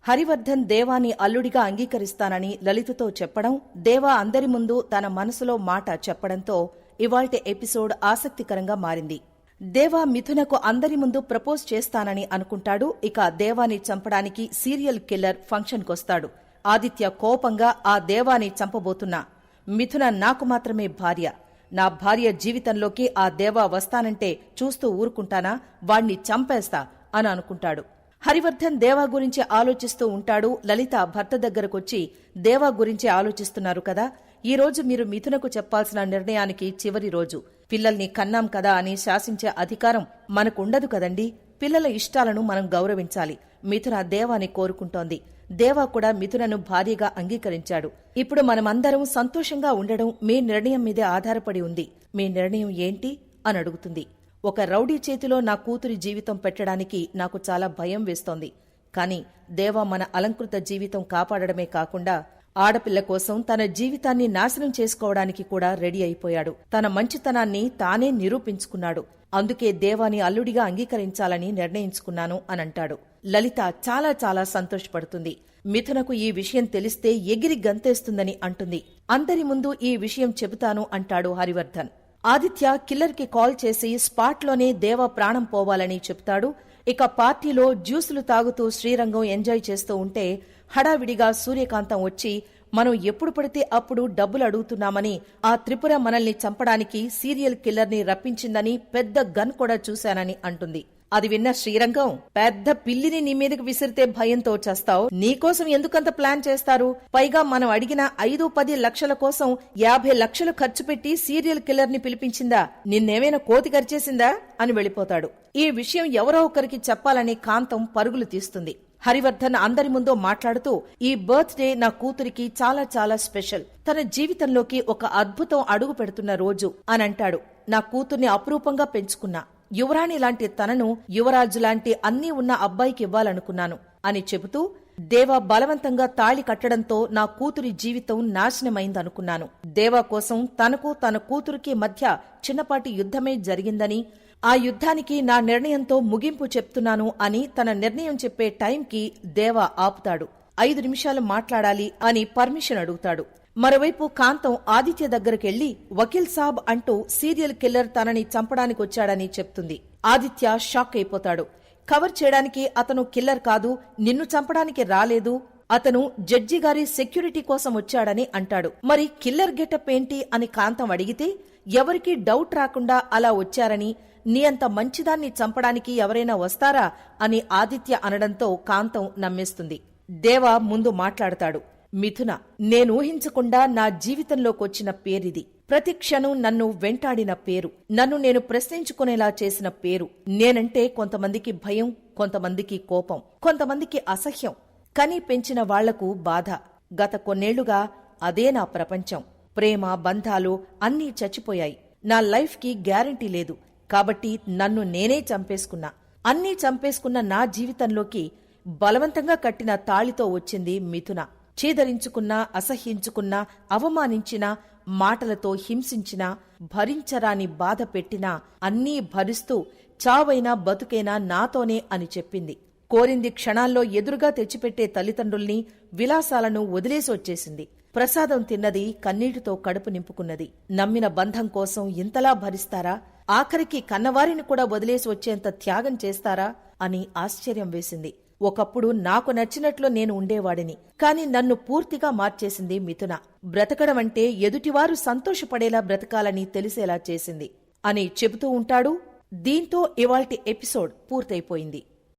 హరివర్ధన్ దేవాని అల్లుడిగా అంగీకరిస్తానని లలితతో చెప్పడం, దేవా అందరి ముందు తన మనసులో మాట చెప్పడంతో ఇవాల్టి ఎపిసోడ్ ఆసక్తికరంగా మారింది. దేవా మిథునకు అందరి ముందు ప్రపోజ్ చేస్తానని అనుకుంటాడు. ఇక దేవాని చంపడానికి సీరియల్ కిల్లర్ ఫంక్షన్కొస్తాడు. ఆదిత్య కోపంగా ఆ దేవాని చంపబోతున్నా, మిథున నాకు మాత్రమే భార్య, నా భార్య జీవితంలోకి ఆ దేవా వస్తానంటే చూస్తూ ఊరుకుంటానా, వాణ్ణి చంపేస్తా అని అనుకుంటాడు. హరివర్ధన్ దేవా గురించి ఆలోచిస్తూ ఉంటాడు. లలిత భర్త దగ్గరకొచ్చి దేవా గురించి ఆలోచిస్తున్నారు కదా, ఈ రోజు మీరు మిథునకు చెప్పాల్సిన నిర్ణయానికి చివరి రోజు. పిల్లల్ని కన్నాం కదా అని శాసించే అధికారం మనకుండదు కదండి. పిల్లల ఇష్టాలను మనం గౌరవించాలి. మిథున దేవాని కోరుకుంటోంది. దేవా కూడా మిథునను భార్యగా అంగీకరించాడు. ఇప్పుడు మనమందరం సంతోషంగా ఉండడం మీ నిర్ణయం మీదే ఆధారపడి ఉంది. మీ నిర్ణయం ఏంటి అని అడుగుతుంది. ఒక రౌడీ చేతిలో నా కూతురి జీవితం పెట్టడానికి నాకు చాలా భయం వేస్తోంది. కాని దేవా మన అలంకృత జీవితం కాపాడడమే కాకుండా ఆడపిల్ల కోసం తన జీవితాన్ని నాశనం చేసుకోవడానికి కూడా రెడీ అయిపోయాడు. తన మంచితనాన్ని తానే నిరూపించుకున్నాడు. అందుకే దేవాని అల్లుడిగా అంగీకరించాలని నిర్ణయించుకున్నాను అనంటాడు. లలిత చాలా చాలా సంతోషపడుతుంది. మిథునకు ఈ విషయం తెలిస్తే ఎగిరి గంతేస్తుందని అంటుంది. అందరి ముందు ఈ విషయం చెబుతాను అంటాడు హరివర్ధన్. ఆదిత్య కిల్లర్కి కాల్ చేసి స్పాట్లోనే దేవా ప్రాణం పోవాలని చెప్తాడు. ఇక పార్టీలో జ్యూసులు తాగుతూ శ్రీరంగం ఎంజాయ్ చేస్తూ ఉంటే హడావిడిగా సూర్యకాంతం వచ్చి మనం ఎప్పుడు పడితే అప్పుడు డబ్బులు అడుగుతున్నామని, ఆ త్రిపుర మనల్ని చంపడానికి సీరియల్ కిల్లర్ని రప్పించిందని పెద్ద గన్ కూడా చూశానని అంటుంది. అది విన్న శ్రీరంగం, పెద్ద పిల్లిని నీ మీదకి విసిరితే భయంతో చస్తావు, నీకోసం ఎందుకంత ప్లాన్ చేస్తారు, పైగా మనం అడిగిన 5-10 లక్షల కోసం 50 లక్షలు ఖర్చు పెట్టి సీరియల్ కిల్లర్ ని పిలిపించిందా, నిన్నేమైనా కోతి కరిచేసిందా అని వెళ్లిపోతాడు. ఈ విషయం ఎవరో ఒకరికి చెప్పాలని కాంతం పరుగులు తీస్తుంది. హరివర్ధన్ అందరి ముందో మాట్లాడుతూ, ఈ బర్త్డే నా కూతురికి చాలా చాలా స్పెషల్, తన జీవితంలోకి ఒక అద్భుతం అడుగు పెడుతున్న రోజు అని అంటాడు. నా కూతుర్ని అపురూపంగా పెంచుకున్నా, యువరాణి లాంటి తనను యువరాజు లాంటి అన్నీ ఉన్న అబ్బాయికి ఇవ్వాలనుకున్నాను అని చెబుతూ, దేవా బలవంతంగా తాళి కట్టడంతో నా కూతురి జీవితం నాశనమైందనుకున్నాను. దేవా కోసం తనకు తన కూతురికి మధ్య చిన్నపాటి యుద్ధమే జరిగిందని, ఆ యుద్ధానికి నా నిర్ణయంతో ముగింపు చెప్తున్నాను అని తన నిర్ణయం చెప్పే టైంకి దేవా ఆపుతాడు. 5 నిమిషాలు మాట్లాడాలి అని పర్మిషన్ అడుగుతాడు. మరోవైపు కాంతం ఆదిత్య దగ్గరకెళ్లి వకీల్ సాబ్ అంటూ సీరియల్ కిల్లర్ తనని చంపడానికొచ్చాడని చెప్తుంది. ఆదిత్య షాక్ అయిపోతాడు. కవర్ చేయడానికి అతను కిల్లర్ కాదు, నిన్ను చంపడానికి రాలేదు, అతను జడ్జి గారి సెక్యూరిటీ కోసం వచ్చాడని అంటాడు. మరి కిల్లర్ గెటప్ ఏంటి అని కాంతం అడిగితే, ఎవరికీ డౌట్ రాకుండా అలా వచ్చారని, నీ అంత మంచిదాన్ని చంపడానికి ఎవరైనా వస్తారా అని ఆదిత్య అనడంతో కాంతం నమ్మేస్తుంది. దేవా ముందు మాట్లాడతాడు. మిథున, నేనూహించకుండా నా జీవితంలోకొచ్చిన పేరిది. ప్రతి క్షణం నన్ను వెంటాడిన పేరు, నన్ను నేను ప్రశ్నించుకునేలా చేసిన పేరు. నేనంటే కొంతమందికి భయం, కొంతమందికి కోపం, కొంతమందికి అసహ్యం. కని పెంచిన వాళ్లకు బాధ. గత కొన్నేళ్లుగా అదే నా ప్రపంచం. ప్రేమ, బంధాలు అన్నీ చచ్చిపోయాయి. నా లైఫ్కి గ్యారంటీ లేదు. కాబట్టి నన్ను నేనే చంపేసుకున్నా. అన్నీ చంపేసుకున్న నా జీవితంలోకి బలవంతంగా కట్టిన తాళితో వచ్చింది మిథున. చీదరించుకున్నా, అసహ్యించుకున్నా, అవమానించినా, మాటలతో హింసించినా, భరించరాని బాధ పెట్టినా అన్నీ భరిస్తూ చావైనా బతుకైనా నాతోనే అని చెప్పింది. కోరింది క్షణాల్లో ఎదురుగా తెచ్చిపెట్టే తల్లిదండ్రుల్ని, విలాసాలను వదిలేసి వచ్చేసింది. ప్రసాదం తిన్నది, కన్నీటితో కడుపు నింపుకున్నది. నమ్మిన బంధం కోసం ఇంతలా భరిస్తారా? ఆఖరికి కన్నవారిని కూడా వదిలేసి వచ్చేంత త్యాగం చేస్తారా అని ఆశ్చర్యం వేసింది. ఒకప్పుడు నాకు నచ్చినట్లు నేను ఉండేవాడిని, కాని నన్ను పూర్తిగా మార్చేసింది మిథున. బ్రతకడమంటే ఎదుటివారు సంతోషపడేలా బ్రతకాలని తెలిసేలా చేసింది అని చెబుతూ ఉంటాడు. దీంతో ఇవాల్టి ఎపిసోడ్ పూర్తయిపోయింది.